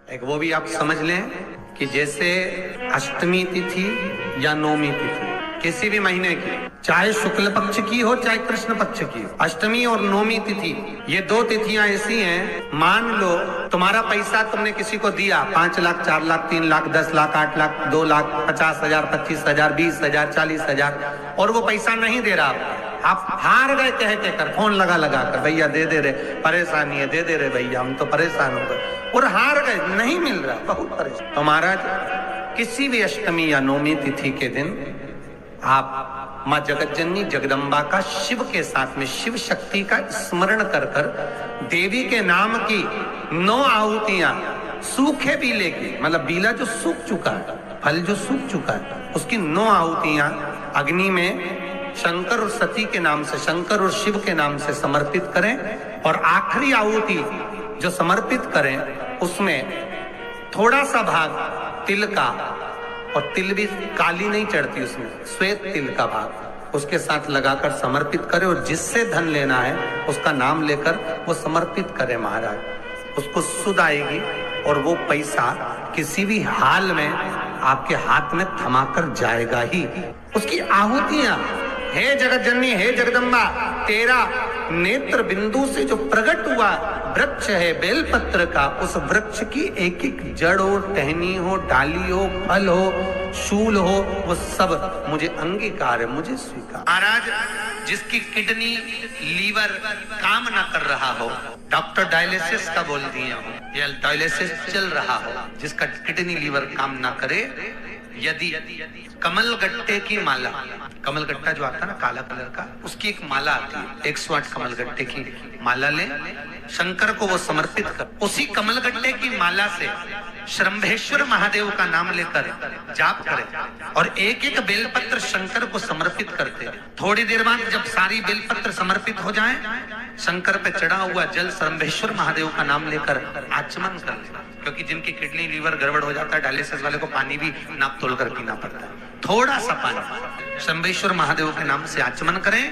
एक वो भी आप समझ लें कि जैसे अष्टमी तिथि या नवमी तिथि किसी भी महीने की, चाहे शुक्ल पक्ष की हो चाहे कृष्ण पक्ष की हो, अष्टमी और नवमी तिथि ये दो तिथियां ऐसी हैं, मान लो तुम्हारा पैसा तुमने किसी को दिया 5 लाख 4 लाख 3 लाख 10 लाख 8 लाख 2 लाख 50,000 25,000 20,000 40,000 और वो पैसा नहीं दे रहा, आप हार गए कह कर, फोन लगा कर, भैया दे दे रहे, परेशानी है, दे दे रहे भैया, हम तो परेशान हो गए और हार गए, नहीं मिल रहा, बहुत परेशान। तो महाराज किसी भी अष्टमी या नवमी तिथि के दिन आप माँ जगतजननी जगदम्बा का शिव के साथ में शिव शक्ति का स्मरण कर कर देवी के नाम की 9 आहुतियां सूखे बीले की, मतलब बीला जो सूख चुका है, फल जो सूख चुका है, उसकी 9 आहुतियां अग्नि में शंकर और सती के नाम से, शंकर और शिव के नाम से समर्पित करें और आखिरी आहुति जो समर्पित करें उसमें थोड़ा सा भाग तिल का, और तिल भी काली नहीं चढ़ती उसमें, श्वेत तिल का भाग उसके साथ लगाकर समर्पित करें और जिससे धन लेना है उसका नाम लेकर वो समर्पित करें महाराज, उसको सुध आएगी और वो पैसा किसी भी हाल में आपके हाथ में थमाकर जाएगा ही। उसकी आहुतियां, हे जगतजननी हे जगदम्बा, तेरा नेत्र बिंदु से जो प्रकट हुआ वृक्ष है बेलपत्र का, उस वृक्ष की एक एक जड़ हो, टहनी हो, डाली हो, फल हो, शूल हो, वो सब मुझे अंगीकार है, मुझे स्वीकार। महाराज जिसकी किडनी लीवर काम ना कर रहा हो, डॉक्टर डायलिसिस का बोल दिए हो या डायलिसिस चल रहा हो, जिसका किडनी लीवर काम ना करे, यदि कमल गट्टे की माला, कमल गट्टा जो आता है ना काला कलर का, उसकी एक माला आती है, 108 कमल गट्टे की माला ले, शंकर को वो समर्पित कर, उसी कमल गट्टे की माला से श्रंभेश्वर महादेव का नाम लेकर जाप करें और एक एक बेलपत्र शंकर को समर्पित करते। थोड़ी देर बाद जब सारी बेलपत्र समर्पित हो जाएं, शंकर पे चढ़ा हुआ जल श्रंभेश्वर महादेव का नाम लेकर आचमन कर ले, क्योंकि जिनकी किडनी लीवर गड़बड़ हो जाता है, डायलिसिस वाले को पानी भी नाप तोल कर पीना पड़ता है, थोड़ा सा पानी शंभेश्वर महादेव के नाम से आचमन करें,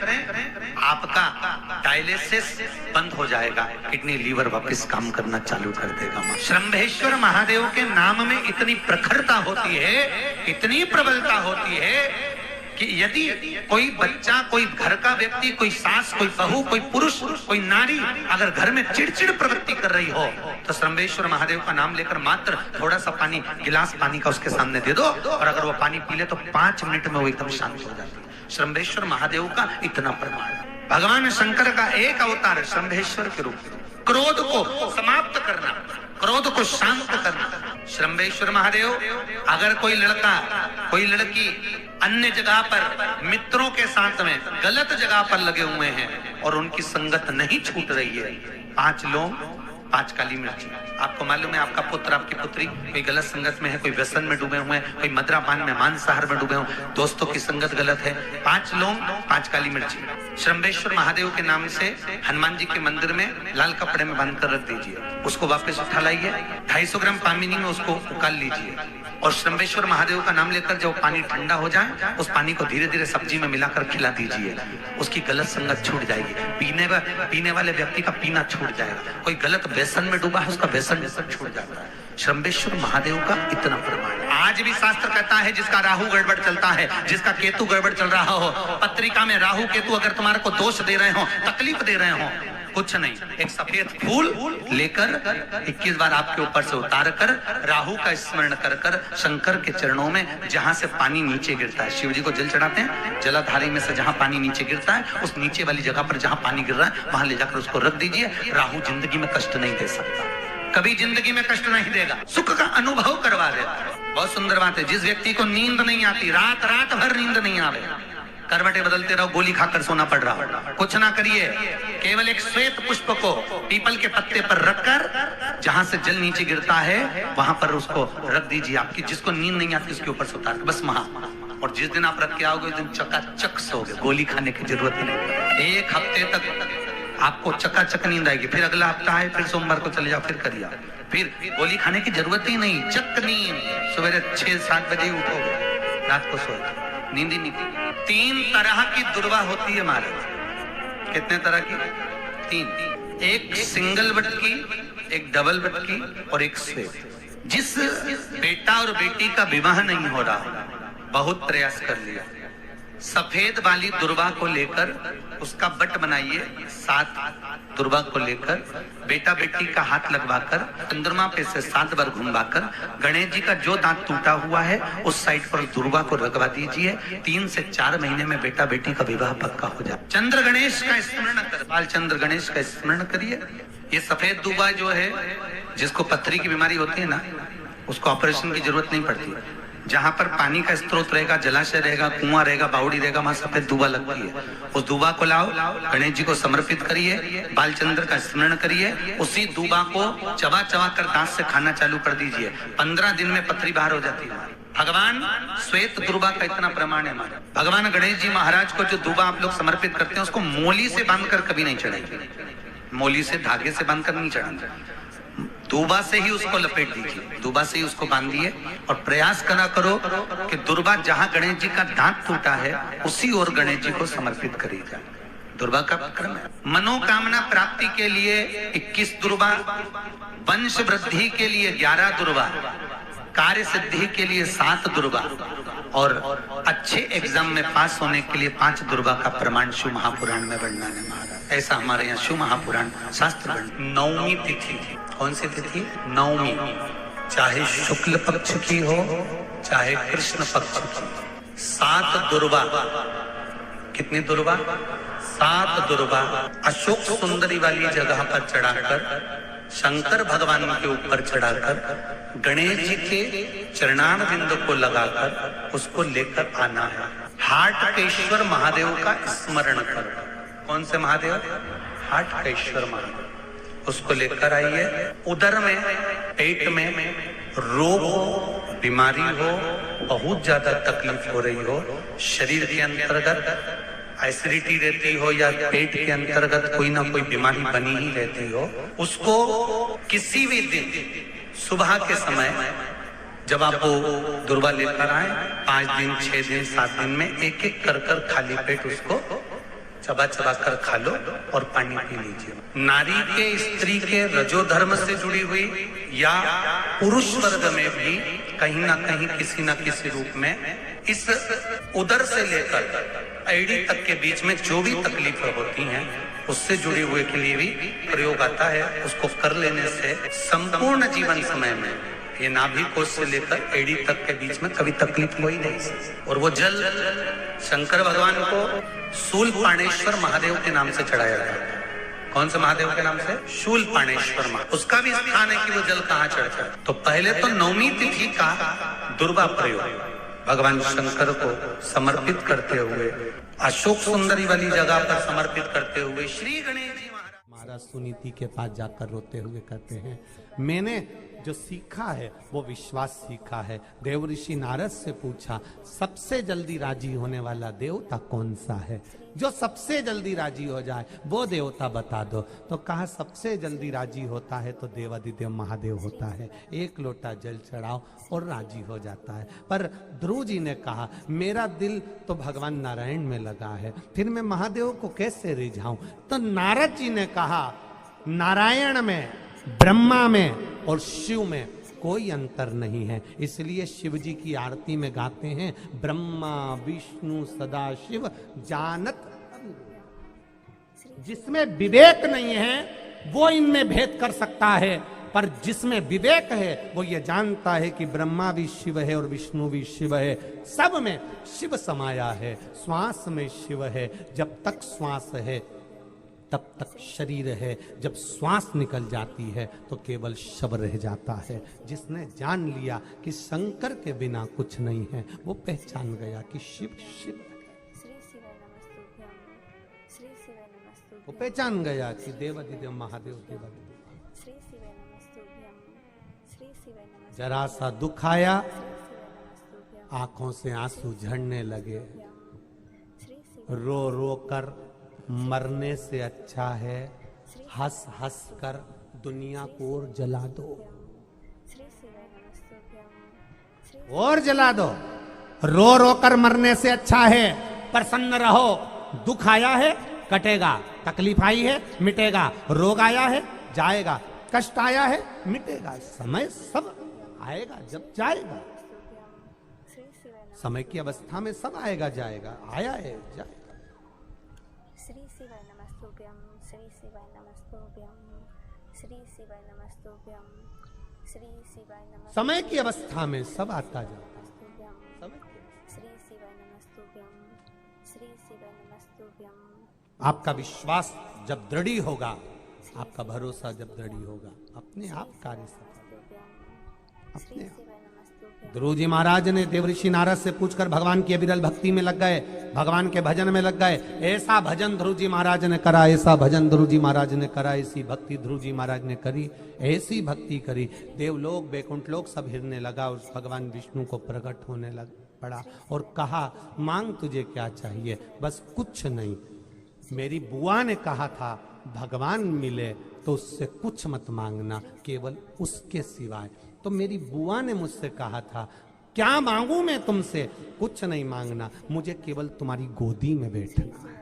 आपका डायलिसिस बंद हो जाएगा, किडनी लीवर वापस काम करना चालू कर देगा। शंभेश्वर महादेव के नाम में इतनी प्रखरता होती है, इतनी प्रबलता होती है कि यदि कोई बच्चा, कोई घर का व्यक्ति, कोई सास, कोई बहू, कोई पुरुष, कोई नारी अगर घर में चिड़चिड़ प्रवृत्ति कर रही हो तो श्रंभेश्वर महादेव का नाम लेकर मात्र थोड़ा सा पानी, गिलास पानी का उसके सामने दे दो और अगर वो पानी पी ले तो 5 मिनट में वो एकदम शांत हो जाती है। श्रंभेश्वर महादेव का इतना प्रमाण। भगवान शंकर का एक अवतार श्रंभेश्वर के रूप में, क्रोध को समाप्त करना, क्रोध को शांत करना। श्रंभेश्वर महादेव, अगर कोई लड़का, कोई लड़की अन्य जगह पर मित्रों के साथ में गलत जगह पर लगे हुए हैं और उनकी संगत नहीं छूट रही है, 5 लौंग 5 काली मिर्ची। आपको मालूम है आपका पुत्र, आपकी पुत्री कोई गलत संगत में है, कोई व्यसन में डूबे हुए हैं, कोई मद्रापान में, मांसाहार में डूबे हुए, दोस्तों की संगत गलत है, 5 लौंग 5 काली मिर्ची श्रंभेश्वर महादेव के नाम से हनुमान जी के मंदिर में लाल कपड़े में बांध कर रख दीजिए, उसको वापस उठा लाइए, 250 ग्राम पामिनी में उसको उकाल लीजिए और श्रंभेश्वर महादेव का नाम लेकर जब पानी ठंडा हो जाए उस पानी को धीरे धीरे सब्जी में मिलाकर खिला दीजिए, उसकी गलत संगत छूट जाएगी, पीने वाले व्यक्ति का पीना छूट जाएगा, कोई गलत व्यसन में डूबा है उसका व्यसन छूट जाता है। श्रंभेश्वर महादेव का इतना प्रमाण है। आज भी शास्त्र कहता है जिसका राहु गड़बड़ चलता है, जिसका केतु गड़बड़ चल रहा हो, पत्रिका में राहु केतु अगर तुम्हारे को दोष दे रहे हो, तकलीफ दे रहे हो, कुछ नहीं, एक सफेद फूल लेकर 21 बार आपके ऊपर से उतार कर राहु का स्मरण कर कर शंकर के चरणों में जहां से पानी नीचे गिरता है, शिव जी को जल चढ़ाते हैं, जलाधारी में से जहां पानी नीचे गिरता है उस नीचे वाली जगह पर जहां पानी गिर रहा है वहां ले जाकर उसको रख दीजिए। राहु जिंदगी में कष्ट नहीं दे सकता, कभी जिंदगी में कष्ट नहीं देगा, सुख का अनुभव करवा देगा। बहुत सुंदर बात है, जिस व्यक्ति को नींद नहीं आती, रात रात भर नींद नहीं आवे, करवटे बदलते रहो, गोली खाकर सोना पड़ रहा हो, कुछ ना करिए, केवल एक श्वेत पुष्प को पीपल के पत्ते पर रखकर जहां से जल नीचे गिरता है वहां पर उसको रख दीजिए। आपकी जिसको नींद नहीं आती उसके ऊपर से उतार बस महा, और जिस दिन आप रख के आओगे उस दिन चकाचक सोओगे, गोली खाने की जरूरत ही नहीं। 1 हफ्ते तक आपको चकाचक नींद आएगी, फिर अगला हफ्ता है, फिर सोमवार को चले जाओ, फिर करिए, फिर गोली खाने की जरूरत ही नहीं, चक नींद, सवेरे 6-7 बजे उठोगे, रात को सोओगे, नींद ही नहीं। 3 तरह की दुर्वा होती है महाराज। कितने तरह की? 3। एक सिंगल बटकी, एक डबल बटकी और एक श्वेत। जिस बेटा और बेटी का विवाह नहीं हो रहा, बहुत प्रयास कर लिया, सफेद वाली दुर्वा को लेकर उसका बट बनाइए, 7 दुर्वा को लेकर बेटा बेटी का हाथ लगवाकर चंद्रमा पे से 7 बार घुमवाकर गणेश जी का जो दांत टूटा हुआ है उस साइड पर दुर्वा को लगवा दीजिए। 3 से 4 महीने में बेटा बेटी का विवाह पक्का हो जाए। चंद्र गणेश का स्मरण कर, बालचंद्र गणेश का स्मरण करिए। ये सफेद दुर्वा जो है, जिसको पथरी की बीमारी होती है ना, उसको ऑपरेशन की जरूरत नहीं पड़ती। जहां पर पानी का स्रोत रहेगा, जलाशय रहेगा, कुआं रहेगा, बावड़ी रहेगा, वहां सफेद दुबा लगती है। उस दुबा को लाओ, गणेश जी को समर्पित करिए, बालचंद्र का स्मरण करिए, उसी दुबा को चबा चबा कर दांत से खाना चालू कर दीजिए। 15 दिन में पथरी बाहर हो जाती है। भगवान श्वेत दुर्वा का इतना प्रमाण है हमारा। भगवान गणेश जी महाराज को जो दुबा आप लोग समर्पित करते हैं, उसको मोली से बांधकर कभी नहीं चढ़ाएंगे, मोली से धागे से बांधकर नहीं चढ़ाएंगे, दुबा से ही उसको लपेट दीजिए, दुबा से ही उसको बांधिए और प्रयास करा करो कि दुर्वा जहां गणेश जी का दांत टूटा है उसी ओर गणेश जी को समर्पित करी जाए। दुर्वा का क्रम है। मनोकामना प्राप्ति के लिए 21 दुर्वा, वंश वृद्धि के लिए 11 दुर्वा, कार्य सिद्धि के लिए 7 दुर्वा और अच्छे एग्जाम में पास होने के लिए 5 दुर्वा का प्रमाण शिव महापुराण में वर्णन है महाराज। ऐसा हमारे यहाँ शिव महापुराण शास्त्र। नवमी तिथि, कौन सी तिथि? नवमी, चाहे शुक्ल पक्ष की हो चाहे कृष्ण पक्ष की। 7 दुर्वा, कितनी दुर्वा? 7 दुर्वा अशोक सुंदरी वाली जगह पर चढ़ाकर, शंकर भगवान के ऊपर चढ़ाकर, गणेश जी के चरणार बिंदु को लगाकर उसको लेकर आना है। हाटकेश्वर महादेव का स्मरण कर। कौन से महादेव? हाटकेश्वर महादेव। उसको लेकर आइए। उदर में, पेट में रोग हो, बीमारी हो, बहुत ज्यादा तकलीफ हो रही हो, शरीर के अंतर्गत एसिडिटी रहती हो या पेट के अंतर्गत कोई ना कोई बीमारी बनी ही रहती हो, उसको किसी भी दिन सुबह के समय जब आप दुर्वा लेकर आए, 5 दिन, 6 दिन, 7 दिन में एक एक कर खाली पेट उसको चबा चबा कर खा लो और पानी पी लीजिए। नारी के, स्त्री के रजोधर्म से जुड़ी हुई या पुरुष वर्ग में भी कहीं ना कहीं किसी न किसी रूप में इस उदर से लेकर एड़ी तक के बीच में जो भी तकलीफें होती हैं उससे जुड़े हुए के लिए भी प्रयोग आता है। उसको कर लेने से संपूर्ण जीवन समय में ये नाभि कोश से लेकर एड़ी तक के बीच में कभी तकलीफ हुई नहीं। और वो जल शंकर भगवान को शूलपाणेश्वर महादेव के नाम से चढ़ाया जाता है। कौन से महादेव के नाम से? शूलपाणेश्वर महादेव। उसका भी स्थान है कि वो जल कहाँ चढ़ता है। तो पहले तो नवमी तिथि का दुर्वा प्रयोग भगवान शंकर को समर्पित करते हुए, अशोक सुंदरी वाली जगह पर समर्पित करते हुए श्री गणेश जी महाराज सुनीति के पास जाकर रोते हुए कहते हैं, मैंने जो सीखा है वो विश्वास सीखा है। देव ऋषि नारद से पूछा, सबसे जल्दी राजी होने वाला देवता कौन सा है? जो सबसे जल्दी राजी हो जाए वो देवता बता दो। तो कहा सबसे जल्दी राजी होता है तो देवादिदेव महादेव होता है। 1 लोटा जल चढ़ाओ और राजी हो जाता है। पर ध्रुव जी ने कहा, मेरा दिल तो भगवान नारायण में लगा है, फिर मैं महादेव को कैसे रिझाऊं? तो नारद जी ने कहा, नारायण में, ब्रह्मा में और शिव में कोई अंतर नहीं है। इसलिए शिव जी की आरती में गाते हैं, ब्रह्मा विष्णु सदा शिव जानत। जिसमें विवेक नहीं है वो इनमें भेद कर सकता है, पर जिसमें विवेक है वो ये जानता है कि ब्रह्मा भी शिव है और विष्णु भी शिव है, सब में शिव समाया है। श्वास में शिव है, जब तक श्वास है तब तक शरीर है, जब श्वास निकल जाती है तो केवल शव रह जाता है। जिसने जान लिया कि शंकर के बिना कुछ नहीं है, वो पहचान गया कि शिव शिव है। वो पहचान गया कि देवादिदेव महादेव देवादिदेव। जरा सा दुख आया, आंखों से आंसू झड़ने लगे। रो रो कर मरने से अच्छा है हंस हंस कर दुनिया को और जला दो, और जला दो। रो रो कर मरने से अच्छा है प्रसन्न रहो। दुख आया है कटेगा, तकलीफ आई है मिटेगा, रोग आया है जाएगा, कष्ट आया है मिटेगा, समय सब आएगा जब जाएगा, समय की अवस्था में सब आएगा जाएगा, आया है जाएगा। श्री शिवाय नमस्तुभ्यं, श्री शिवाय नमस्तुभ्यं, श्री शिवाय नमस्तुभ्यं, श्री शिवाय नमस्तुभ्यं, समय की अवस्था में सब आता जाता है। श्री शिवाय नमस्तुभ्यं, श्री शिवाय नमस्तुभ्यं। आपका विश्वास जब दृढ़ होगा, आपका भरोसा जब दृढ़ होगा, अपने आप कार्य सफल, अपने आप। ध्रुव जी महाराज ने देवऋषि नारद से पूछकर भगवान की अविरल भक्ति में लग गए, भगवान के भजन में लग गए। ऐसा भजन ध्रुव जी महाराज ने करा, ऐसा भजन ध्रुव जी महाराज ने करा, ऐसी भक्ति ध्रुव जी महाराज ने करी, ऐसी भक्ति करी। देवलोक वैकुंठ लोक सब हिरने लगा, उस भगवान विष्णु को प्रकट होने लग पड़ा और कहा मांग तुझे क्या चाहिए, बस कुछ नहीं। मेरी बुआ ने कहा था भगवान मिले तो उससे कुछ मत मांगना, केवल उसके सिवाय। तो मेरी बुआ ने मुझसे कहा था क्या मांगू मैं तुमसे, कुछ नहीं मांगना, मुझे केवल तुम्हारी गोदी में बैठना है।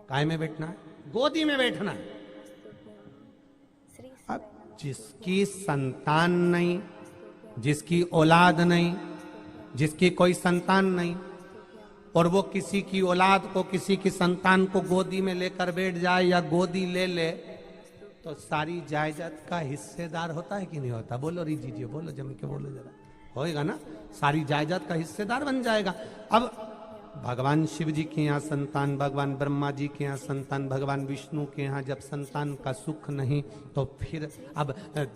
काय में बैठना है? गोदी में बैठना है। अब जिसकी संतान नहीं, जिसकी औलाद नहीं, जिसकी कोई संतान नहीं, और वो किसी की औलाद को, किसी की संतान को गोदी में लेकर बैठ जाए या गोदी ले ले, तो सारी जायदाद का हिस्सेदार होता है कि नहीं होता? बोलो रिजी जी, बोलो जम के बोलो जरा, होएगा ना? सारी जायदाद का हिस्सेदार बन जाएगा। अब भगवान शिव जी के यहाँ संतान, भगवान ब्रह्मा जी के यहाँ संतान, भगवान विष्णु के यहाँ जब संतान का सुख नहीं, तो फिर अब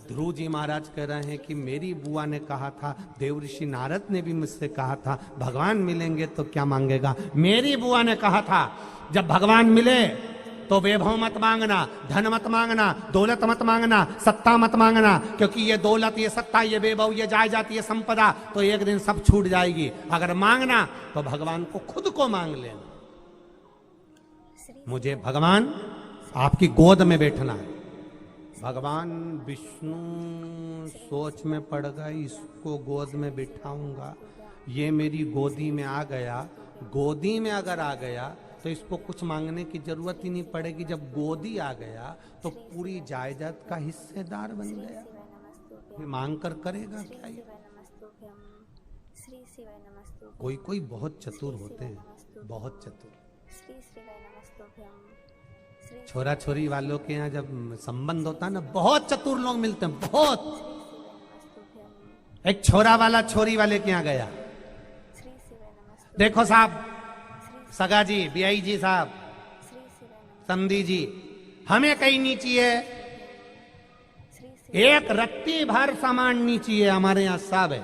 ध्रुव जी महाराज कह रहे हैं कि मेरी बुआ ने कहा था, देवऋषि नारद ने भी मुझसे कहा था भगवान मिलेंगे तो क्या मांगेगा। मेरी बुआ ने कहा था जब भगवान मिले तो वैभव मत मांगना, धन मत मांगना, दौलत मत मांगना, सत्ता मत मांगना, क्योंकि ये दौलत, ये सत्ता, ये वैभव, ये जायदाद, ये संपदा तो एक दिन सब छूट जाएगी। अगर मांगना तो भगवान को खुद को मांग लेना। मुझे भगवान आपकी गोद में बैठना है। भगवान विष्णु सोच में पड़ गए, इसको गोद में बिठाऊंगा, ये मेरी गोदी में आ गया। गोदी में अगर आ गया तो इसको कुछ मांगने की जरूरत ही नहीं पड़ेगी। जब गोदी आ गया तो पूरी जायदाद का हिस्सेदार बन गया। ये मांग कर करेगा क्या ये? कोई कोई बहुत चतुर होते हैं, बहुत चतुर। छोरा छोरी वालों के यहाँ जब संबंध होता है ना, बहुत चतुर लोग मिलते हैं, बहुत। एक छोरा वाला छोरी वाले के यहाँ गया, देखो साहब, सगा जी, बियाई जी साहब, समधी जी, हमें कहीं नहीं चाहिए, एक रत्ती भर सामान नहीं चाहिए, हमारे यहाँ सब है।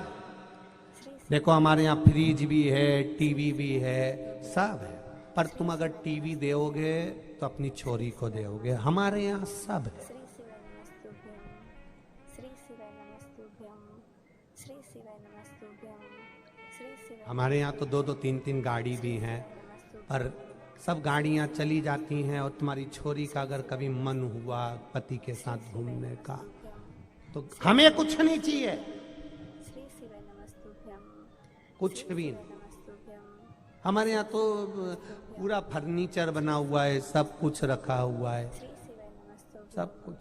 देखो हमारे यहाँ फ्रिज भी है, टीवी भी है, सब है, पर तुम अगर टीवी दोगे तो अपनी छोरी को दोगे। हमारे यहाँ सब है। हमारे यहाँ तो दो दो तीन तीन गाड़ी भी हैं, पर सब गाड़ियाँ चली जाती हैं, और तुम्हारी छोरी का अगर कभी मन हुआ पति के साथ घूमने का तो हमें कुछ नहीं चाहिए, कुछ भी नहीं। हमारे यहाँ तो पूरा फर्नीचर बना हुआ है, सब कुछ रखा हुआ है, सब कुछ,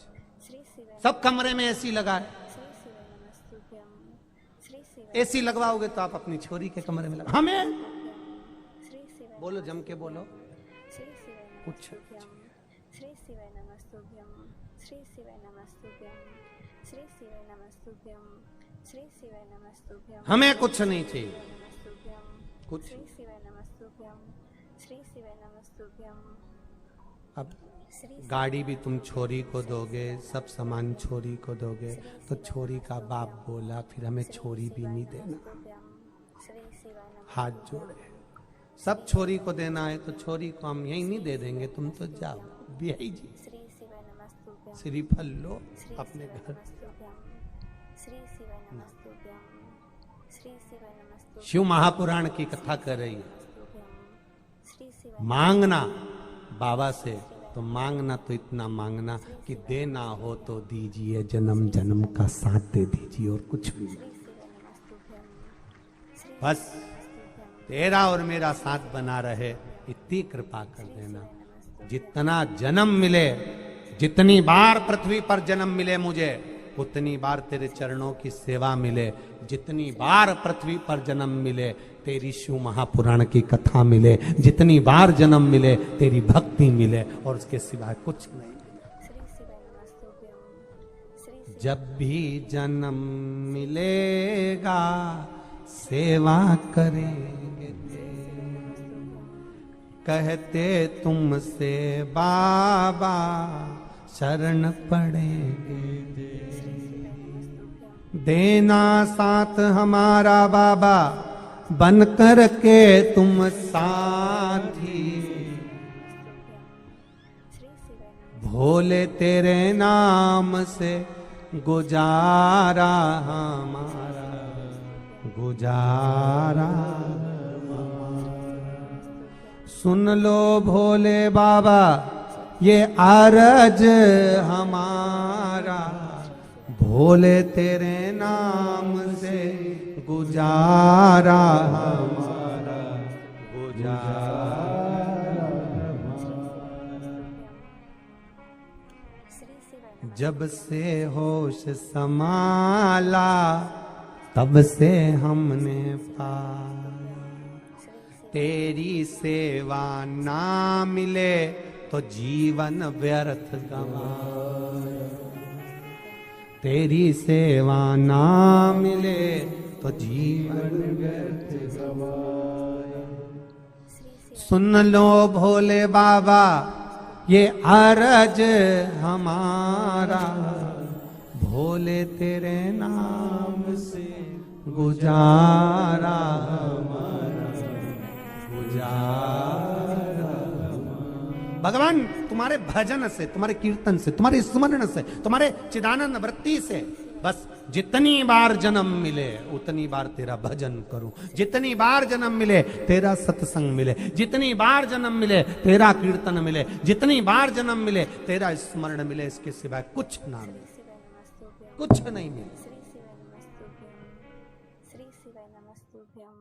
सब कमरे में एसी लगा है। एसी लगवाओगे तो आप अपनी छोरी के कमरे में लगा, हमें बोलो जम के बोलो कुछ। हमें कुछ नहीं चाहिए, कुछ। अब गाड़ी भी तुम छोरी को दोगे, सब सामान छोरी को दोगे, तो छोरी का बाप बोला फिर हमें छोरी भी नहीं देना। हाथ जोड़े, सब छोरी को देना है तो छोरी को हम यही नहीं दे देंगे, तुम तो जाओ बिहाई जी, श्रीफल लो अपने घर। शिव महापुराण की कथा कर रही है, मांगना बाबा से तो मांगना तो इतना मांगना कि देना हो तो दीजिए, जन्म जन्म का साथ दे दीजिए, और कुछ भी नहीं। बस तेरा और मेरा साथ बना रहे, इतनी कृपा कर देना। जितना जन्म मिले जितनी बार पृथ्वी पर जन्म मिले मुझे उतनी बार तेरे चरणों की सेवा मिले, जितनी बार पृथ्वी पर जन्म मिले तेरी शिव महापुराण की कथा मिले, जितनी बार जन्म मिले तेरी भक्ति मिले और उसके सिवाय कुछ नहीं। श्री शिवाय नमस्तुभ्यं श्री जब भी जन्म मिलेगा सेवा करेंगे कहते तुमसे बाबा शरण पड़ेंगे, देना साथ हमारा बाबा बन कर के तुम साथी, भोले तेरे नाम से गुजारा हमारा, गुजारा सुन लो भोले बाबा ये अरज हमारा, भोले तेरे नाम से गुजारा हमारा, गुजारा श्री शिवाय जब से होश संभाला तब से हमने पाया, तेरी सेवा ना मिले तो जीवन व्यर्थ गवाया, तेरी सेवा ना मिले तो जीवन व्यर्थ गवाया। सुन लो भोले बाबा ये अरज हमारा, भोले तेरे नाम से गुजारा हमारा, गुजारा। भगवान तुम्हारे भजन से, तुम्हारे कीर्तन से, तुम्हारे स्मरण से, तुम्हारे चिदानंद वृत्ति से बस जितनी बार जन्म मिले उतनी बार तेरा भजन करूं, जितनी बार जन्म मिले तेरा सत्संग मिले, जितनी बार जन्म मिले तेरा कीर्तन मिले, जितनी बार जन्म मिले तेरा स्मरण मिले, इसके सिवाय कुछ ना मिले, कुछ नहीं मिले। श्री शिवाय नमस्तुभ्यं श्री शिवाय नमस्तुभ्यं।